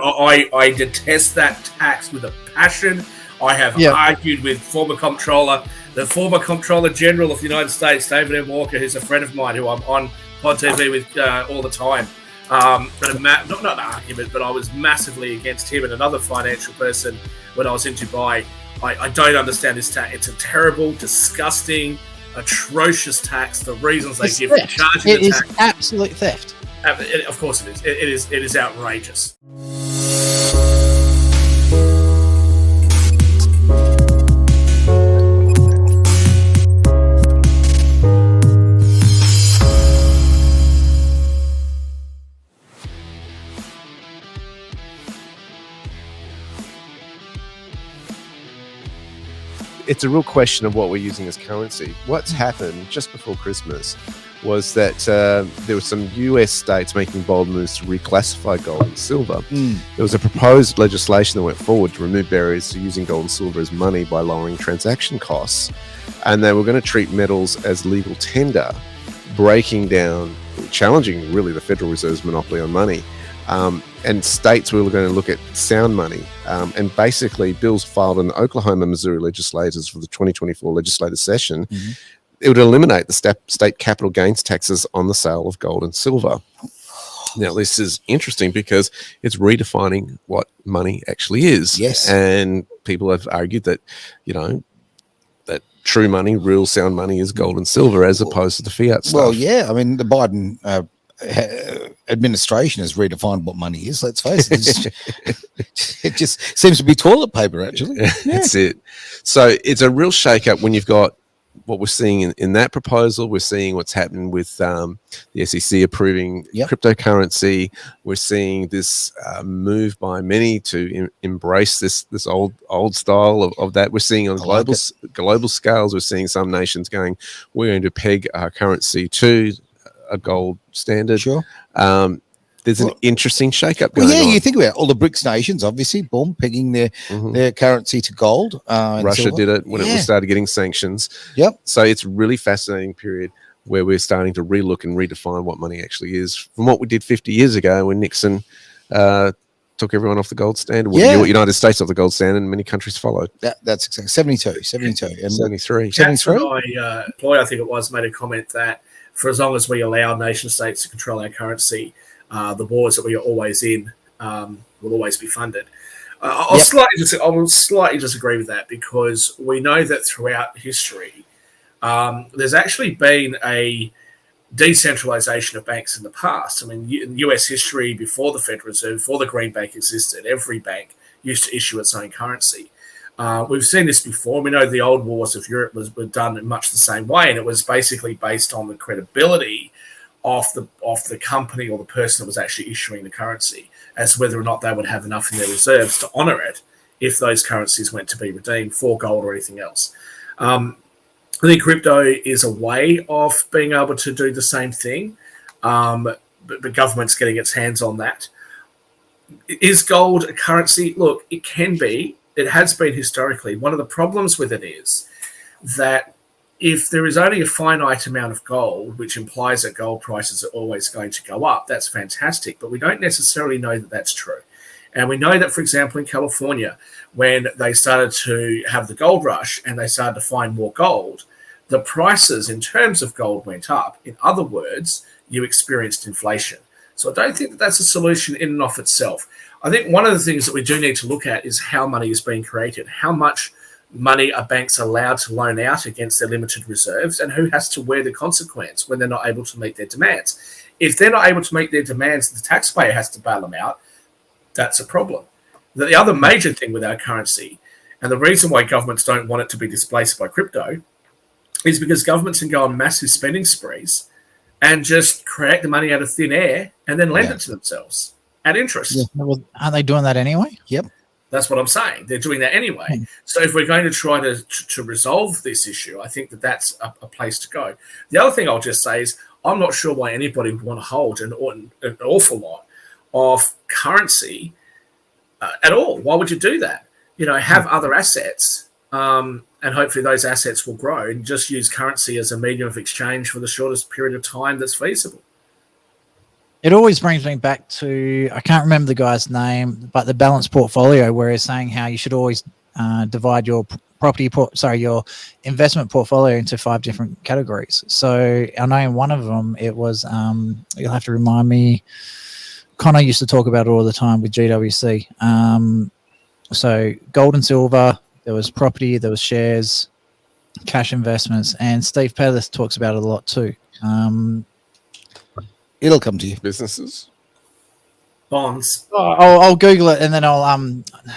I detest that tax with a passion. I have argued with the former Comptroller General of the United States, David M. Walker, who's a friend of mine who I'm on Pod TV with all the time. But not an argument, but I was massively against him and another financial person when I was in Dubai. I don't understand this tax. It's a terrible, disgusting, atrocious tax. The reasons they give for charging the tax. It is absolute theft. Of course it is. It is outrageous. It's a real question of what we're using as currency. What's happened just before Christmas was that there were some US states making bold moves to reclassify gold and silver. There was a proposed legislation that went forward to remove barriers to using gold and silver as money by lowering transaction costs. And they were going to treat metals as legal tender, breaking down, challenging really the Federal Reserve's monopoly on money. And states were going to look at sound money. And basically, bills filed in the Oklahoma, Missouri legislatures for the 2024 legislative session, it would eliminate the state capital gains taxes on the sale of gold and silver. Now, this is interesting because it's redefining what money actually is. Yes. And people have argued that, that true money, real sound money is gold and silver as opposed to the fiat stuff. Well, yeah. I mean, the Biden administration has redefined what money is. Let's face it. It just seems to be toilet paper, actually. That's it. So it's a real shake-up when you've got what we're seeing in that proposal. We're seeing what's happening with the SEC approving cryptocurrency. We're seeing this move by many to embrace this old style of that. We're seeing on global scales, we're seeing some nations going, we're going to peg our currency to a gold standard. Sure. There's an interesting shake-up going on. You think about it. All the BRICS nations, obviously, boom, pegging their currency to gold. Russia did it when it started getting sanctions. Yep. So it's a really fascinating period where we're starting to relook and redefine what money actually is from what we did 50 years ago when Nixon took everyone off the gold standard. The United States off the gold standard, and many countries followed. That's exactly 72 and 73. 73. My employer, I think it was, made a comment that for as long as we allow nation states to control our currency, the wars that we are always in will always be funded. I will slightly disagree with that because we know that throughout history, there's actually been a decentralization of banks in the past. I mean, in US history, before the Federal Reserve, before the Green Bank existed, every bank used to issue its own currency. We've seen this before. We know the old wars of Europe were done in much the same way, and it was basically based on the credibility of the company or the person that was actually issuing the currency as to whether or not they would have enough in their reserves to honor it if those currencies went to be redeemed for gold or anything else. I think crypto is a way of being able to do the same thing, but the government's getting its hands on that. Is gold a currency? Look, it can be. It has been historically. One of the problems with it is that if there is only a finite amount of gold, which implies that gold prices are always going to go up, that's fantastic. But we don't necessarily know that that's true. And we know that, for example, in California, when they started to have the gold rush and they started to find more gold, the prices in terms of gold went up. In other words, you experienced inflation. So I don't think that that's a solution in and of itself. I think one of the things that we do need to look at is how money is being created, how much money are banks allowed to loan out against their limited reserves, and who has to wear the consequence when they're not able to meet their demands. If they're not able to meet their demands, the taxpayer has to bail them out. That's a problem. The other major thing with our currency, and the reason why governments don't want it to be displaced by crypto, is because governments can go on massive spending sprees and just create the money out of thin air and then lend it to themselves at interest. Yeah. Well, aren't they doing that anyway? Yep. That's what I'm saying. They're doing that anyway. So if we're going to try to resolve this issue, I think that that's a place to go. The other thing I'll just say is I'm not sure why anybody would want to hold an awful lot of currency at all. Why would you do that? Have other assets and hopefully those assets will grow and just use currency as a medium of exchange for the shortest period of time that's feasible. It always brings me back to, I can't remember the guy's name, but the balanced portfolio, where he's saying how you should always divide your your investment portfolio into 5 different categories. So I know in one of them it was, you'll have to remind me, Connor used to talk about it all the time with GWC. So gold and silver, there was property, there was shares, cash investments, and Steve Pettis talks about it a lot too. It'll come to you. Businesses. Bonds. I'll Google it and then I'll All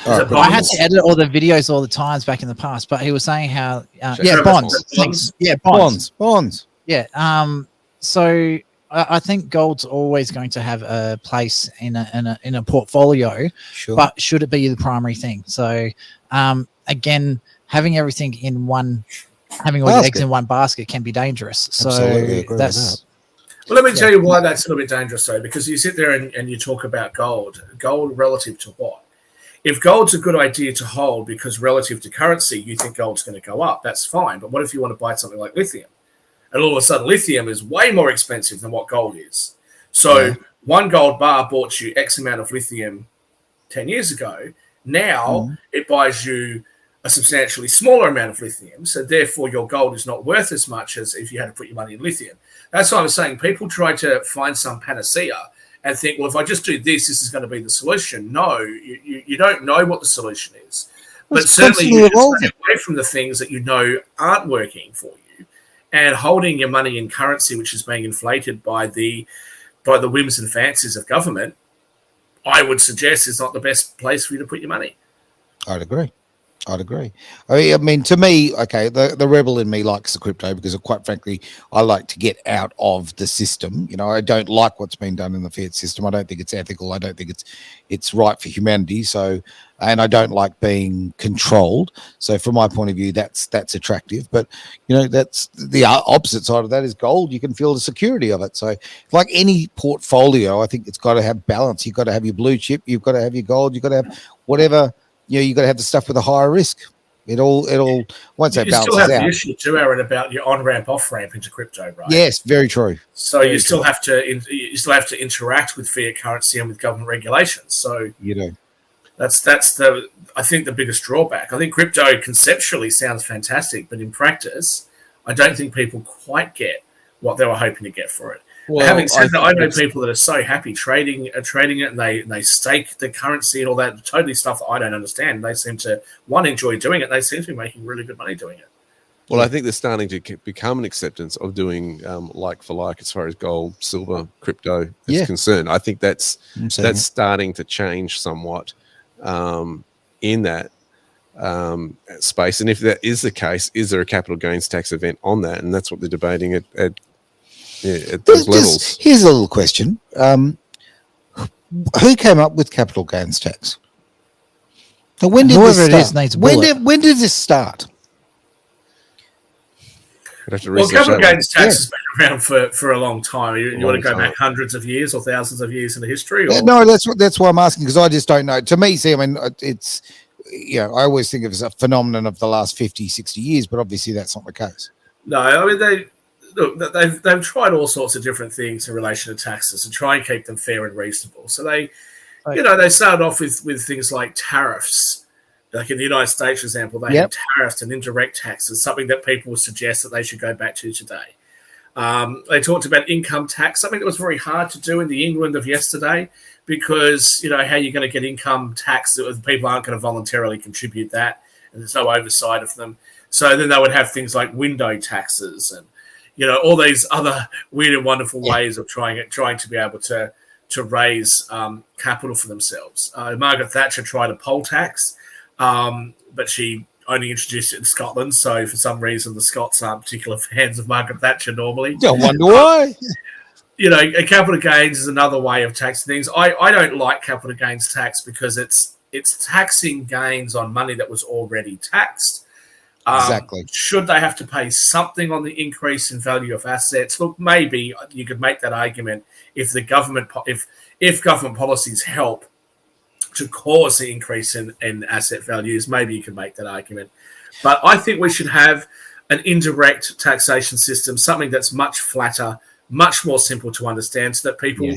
right, I had to edit all the videos all the times back in the past, but he was saying how Trevor, bonds. bonds. Yeah, bonds. Yeah. So I think gold's always going to have a place in a portfolio, Sure. but should it be the primary thing? So again, having everything in one, having all the eggs Basket. in one basket can be dangerous. So Absolutely agree with that's Well, let me tell you why that's a little bit dangerous, though, because you sit there and you talk about gold relative to what? If gold's a good idea to hold because relative to currency, you think gold's going to go up, that's fine. But what if you want to buy something like lithium? And all of a sudden, lithium is way more expensive than what gold is. So one gold bar bought you X amount of lithium 10 years ago. Now it buys you a substantially smaller amount of lithium. So therefore, your gold is not worth as much as if you had to put your money in lithium. That's why I'm saying people try to find some panacea and think, well, if I just do this, this is going to be the solution. No, you don't know what the solution is. But certainly you can stay away from the things that you know aren't working for you, and holding your money in currency, which is being inflated by the whims and fancies of government, I would suggest is not the best place for you to put your money. I'd agree. I mean, to me, okay, the rebel in me likes the crypto because, quite frankly, I like to get out of the system. You know, I don't like what's been done in the fiat system. I don't think it's ethical. I don't think it's right for humanity. So, and I don't like being controlled. So, from my point of view, that's attractive. But you know, that's the opposite side of that is gold. You can feel the security of it. So, like any portfolio, I think it's got to have balance. You've got to have your blue chip. You've got to have your gold. You've got to have whatever. You know, you got to have the stuff with a higher risk. It all once that balances out. You still have the issue too, Aaron, about your on-ramp, off-ramp into crypto, right? Yes, very true. So you still have to interact with fiat currency and with government regulations. So you know, that's I think the biggest drawback. I think crypto conceptually sounds fantastic, but in practice, I don't think people quite get what they were hoping to get for it. Well, having said that, I know people that are so happy trading it, and they stake the currency and all that, totally stuff that I don't understand. They seem to, enjoy doing it. They seem to be making really good money doing it. Well, I think there's starting to become an acceptance of doing like for like as far as gold, silver, crypto is concerned. I think that's starting to change somewhat in that space. And if that is the case, is there a capital gains tax event on that? And that's what they're debating at those levels. Here's a little question. Who came up with capital gains tax? Now, when did this start? When did this start? Well, capital gains tax has been around for a long time. You want to go back hundreds of years or thousands of years into history? Or? No, that's why I'm asking, because I just don't know. To me, see, I mean, it's, you know, I always think of it as a phenomenon of the last 50, 60 years, but obviously that's not the case. No, I mean, they've tried all sorts of different things in relation to taxes to try and keep them fair and reasonable. So they started off with things like tariffs. Like in the United States, for example, they have tariffs and indirect taxes, something that people would suggest that they should go back to today. They talked about income tax, something that was very hard to do in the England of yesterday, because, you know, how you're going to get income tax, people aren't going to voluntarily contribute that, and there's no oversight of them. So then they would have things like window taxes and, you know, all these other weird and wonderful ways of trying to be able to raise capital for themselves. Margaret Thatcher tried a poll tax, but she only introduced it in Scotland. So for some reason, the Scots aren't particular fans of Margaret Thatcher normally. I wonder why. You know, a capital gains is another way of taxing things. I don't like capital gains tax because it's taxing gains on money that was already taxed. Exactly. Should they have to pay something on the increase in value of assets? Look, maybe you could make that argument if the government, if government policies help to cause the increase in asset values, maybe you could make that argument. But I think we should have an indirect taxation system, something that's much flatter, much more simple to understand, so that people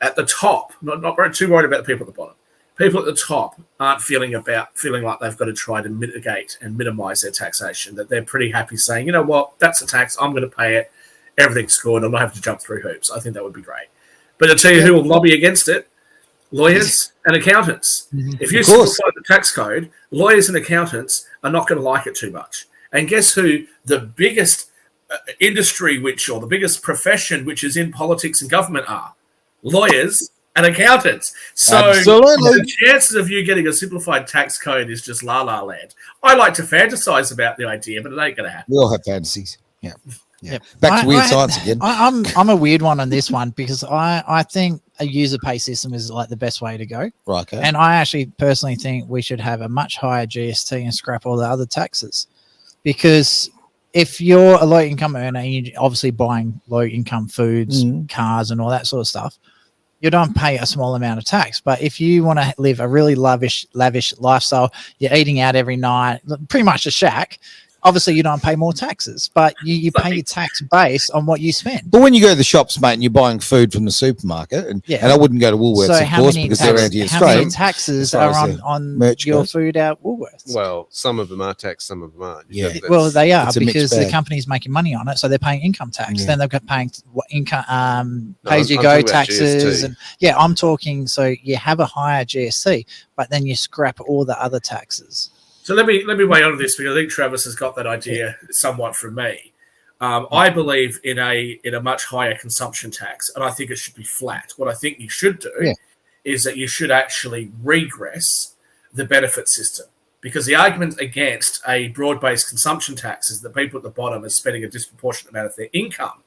at the top, not very too worried about the people at the bottom. People at the top aren't feeling like they've got to try to mitigate and minimize their taxation, that they're pretty happy saying, you know what, that's a tax, I'm going to pay it, everything's good, I'm not having to jump through hoops. I think that would be great. But I'll tell you who will lobby against it: lawyers and accountants. If you simplify the tax code, lawyers and accountants are not going to like it too much. And guess who the biggest industry or the biggest profession which is in politics and government are? Lawyers and accountants. So Absolutely. the chances of you getting a simplified tax code is just la land. I like to fantasize about the idea, but it ain't going to happen. We all have fantasies. Yeah. Yep. Back to weird science again. I'm a weird one on this one because I think a user pay system is like the best way to go. Right. Okay. And I actually personally think we should have a much higher GST and scrap all the other taxes, because if you're a low income earner and you're obviously buying low income foods, cars, and all that sort of stuff, you don't pay a small amount of tax. But if you want to live a really lavish lifestyle, you're eating out every night, pretty much a shack, obviously you don't pay more taxes, but you pay your tax based on what you spend. But when you go to the shops, mate, and you're buying food from the supermarket, and I wouldn't go to Woolworths, of course, because they're anti-Australian. How many taxes are on your food at Woolworths? Well, some of them are taxed, some of them aren't. Yeah. Well, they are, because the company's making money on it, so they're paying income tax. Then they've got paying income, pay-as-you-go taxes, and I'm talking. So you have a higher GST, but then you scrap all the other taxes. So let me weigh on this, because I think Travis has got that idea somewhat from me. I believe in a much higher consumption tax, and I think it should be flat. What I think you should do is that you should actually regress the benefit system, because the argument against a broad-based consumption tax is that people at the bottom are spending a disproportionate amount of their income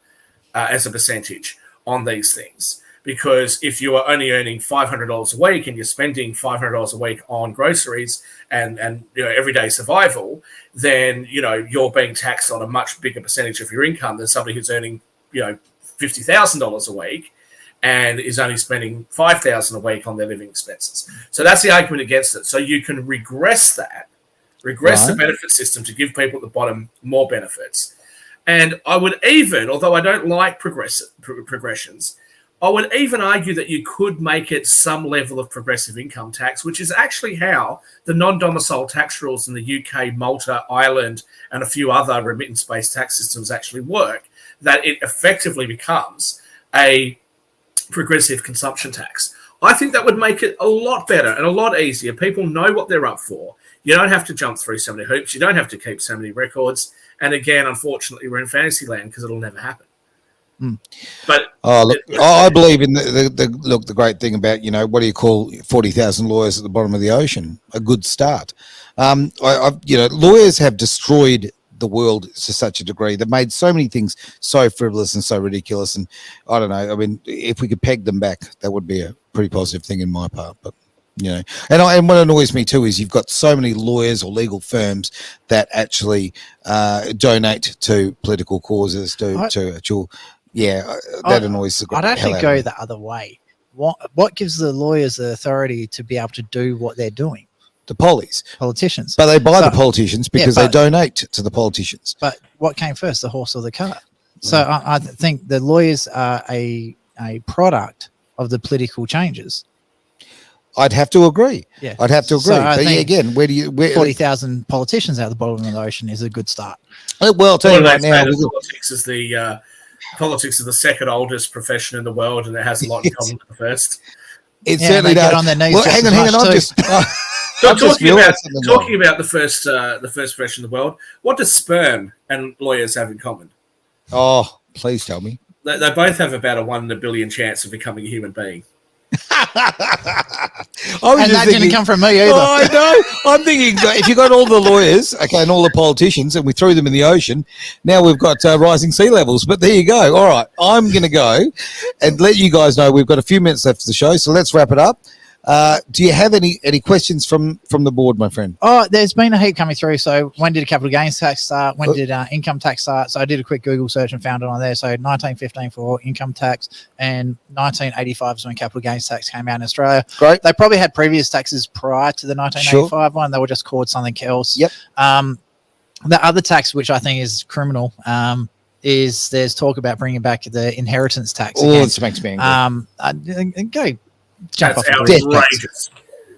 as a percentage on these things. Because if you are only earning $500 a week and you're spending $500 a week on groceries and everyday survival, then you're being taxed on a much bigger percentage of your income than somebody who's earning $50,000 a week and is only spending $5,000 a week on their living expenses. So that's the argument against it. So you can regress the benefit system to give people at the bottom more benefits. And I would even, although I don't like progressions, I would even argue that you could make it some level of progressive income tax, which is actually how the non-domicile tax rules in the UK, Malta, Ireland, and a few other remittance-based tax systems actually work, that it effectively becomes a progressive consumption tax. I think that would make it a lot better and a lot easier. People know what they're up for. You don't have to jump through so many hoops. You don't have to keep so many records. And again, unfortunately, we're in fantasy land because it'll never happen. But I believe in the great thing about, what do you call 40,000 lawyers at the bottom of the ocean? A good start. Lawyers have destroyed the world to such a degree. They've made so many things so frivolous and so ridiculous. And I don't know. I mean, if we could peg them back, that would be a pretty positive thing in my part. But and what annoys me too is you've got so many lawyers or legal firms that actually donate to political causes, to actual. Yeah, that annoys the I'd actually go the other way. What gives the lawyers the authority to be able to do what they're doing? The politicians. But they buy the politicians because they donate to the politicians. But what came first, the horse or the cart? So I think the lawyers are a product of the political changes. I'd have to agree. Yeah, I'd have to agree. So but again, where 40,000 politicians out the bottom of the ocean is a good start. Well, I'll tell you right now, politics is politics is the second oldest profession in the world, and it has a lot in common with the first. It certainly does. Get on their knees. Well, hang on. Talking about the first profession in the world, what does sperm and lawyers have in common? Oh, please tell me. They both have about a 1 in a billion chance of becoming a human being. That didn't come from me either. Oh, I know. I'm thinking if you got all the lawyers, and all the politicians, and we threw them in the ocean, now we've got rising sea levels. But there you go. All right, I'm going to go and let you guys know we've got a few minutes left of the show, so let's wrap it up. Do you have any questions from the board, my friend? Oh, there's been a heap coming through. So when did capital gains tax start? When did income tax start? So I did a quick Google search and found it on there. So 1915 for income tax and 1985 is when capital gains tax came out in Australia. Great. They probably had previous taxes prior to the 1985 one. They were just called something else. Yep. The other tax, which I think is criminal, is there's talk about bringing back the inheritance tax Oh, again. this makes me angry. Go jump That's off a bridge. outrageous.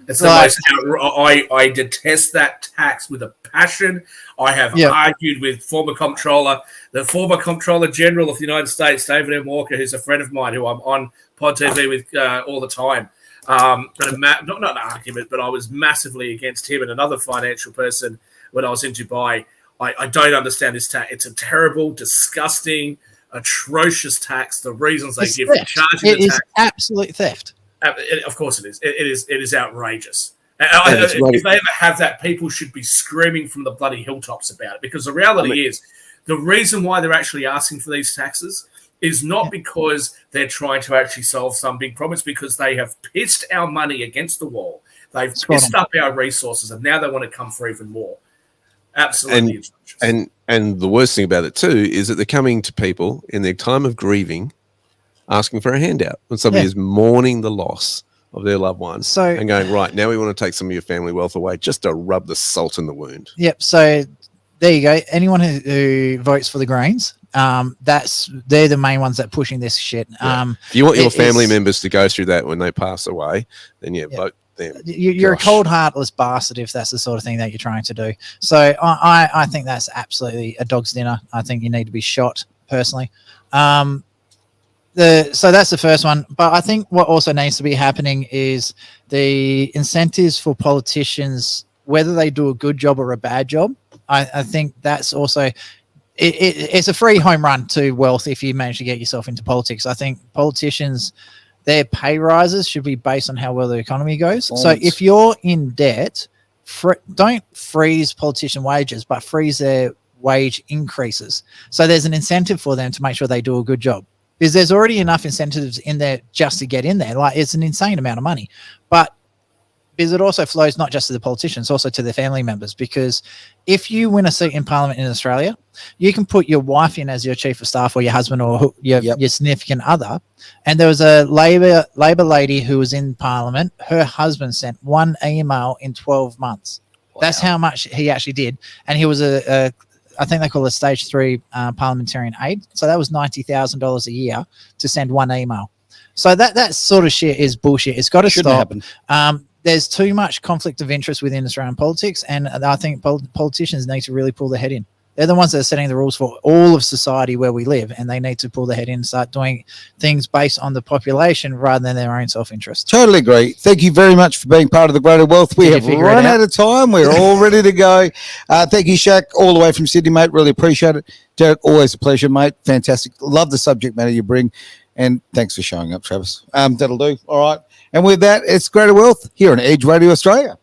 It's the Like- most. I detest that tax with a passion. I have argued with former comptroller, the former comptroller general of the United States, David M. Walker, who's a friend of mine, who I'm on Pod TV with all the time. But not an argument, but I was massively against him and another financial person when I was in Dubai. I don't understand this tax. It's a terrible, disgusting, atrocious tax. The reasons they give for charging It the is tax. absolute theft. Of course it is. It is outrageous. If they ever have that, people should be screaming from the bloody hilltops about it, because the reality is the reason why they're actually asking for these taxes is not because they're trying to actually solve some big problem. It's because they have pissed our money against the wall. They've pissed up our resources, and now they want to come for even more. Absolutely. And the worst thing about it too is that they're coming to people in their time of grieving, asking for a handout when somebody is mourning the loss of their loved one, and going, right, now we want to take some of your family wealth away just to rub the salt in the wound. Yep. So there you go. Anyone who votes for the Greens, they're the main ones that are pushing this shit. If you want your family members to go through that when they pass away, then vote them. You're a cold, heartless bastard if that's the sort of thing that you're trying to do. So I think that's absolutely a dog's dinner. I think you need to be shot, personally. So that's the first one. But I think what also needs to be happening is the incentives for politicians, whether they do a good job or a bad job. I think that's also it's a free home run to wealth if you manage to get yourself into politics. I think politicians, their pay rises should be based on how well the economy goes. So if you're in debt, don't freeze politician wages, but freeze their wage increases. So there's an incentive for them to make sure they do a good job, because there's already enough incentives in there just to get in there. Like, it's an insane amount of money, but because it also flows not just to the politicians, also to their family members. Because if you win a seat in Parliament in Australia, you can put your wife in as your chief of staff, or your husband, or your significant other. And there was a Labor lady who was in Parliament. Her husband sent one email in 12 months. Wow. That's how much he actually did. And he was I think they call it stage 3 parliamentarian aid. So that was $90,000 a year to send one email. So that sort of shit is bullshit. It's got to stop. There's too much conflict of interest within Australian politics, and I think politicians need to really pull their head in. They're the ones that are setting the rules for all of society where we live, and they need to pull their head in and start doing things based on the population rather than their own self-interest. Totally agree. Thank you very much for being part of the Greater Wealth. We have run out of time. We're all ready to go. Thank you, Shaq, all the way from Sydney, mate. Really appreciate it. Derek, always a pleasure, mate. Fantastic. Love the subject matter you bring, and thanks for showing up, Travis. That'll do. All right. And with that, it's Greater Wealth here on Edge Radio Australia.